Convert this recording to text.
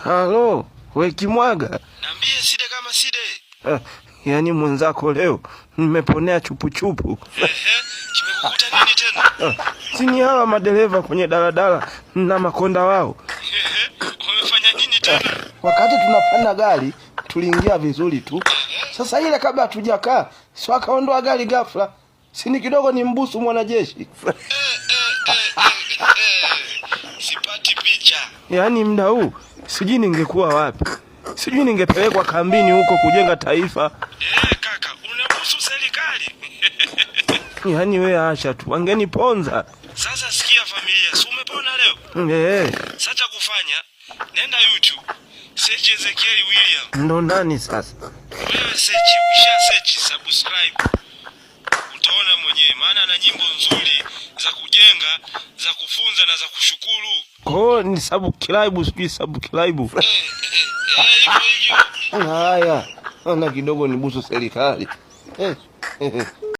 Halo, we Kimwaga. Niambie side kama side. Yaani mwenzako leo nimeponea chupu. Kimekukuta nini tena? Sini hawa madereva kwenye daladala na makonda wao. Wamefanya nini tena? Wakati tunapanda gari tuliingia vizuri tu. Sasa ile kabla hatujakaa, sio akaondoa gari ghafla. Sini kidogo ni mbusu mwanajeshi. Sipati picha. Yaani muda huu sijui ningekuwa wapi. Sijui ningepelekwa kambini huko kujenga taifa. Kaka, unabusu serikali. Yaani wewe acha tu, wangeniponza. Sasa sikia familia, si umepona leo? Sasa kufanya, nenda YouTube. Search Ezekiel William. Ndo nani sasa? Wewe search, subscribe. Utaona mwenyewe, maana ana nyimbo nzuri za kujenga, za kufunza na za kushukuru. Ni subscribe. Hivyo. Haya, ana kidogo ni busu serikali.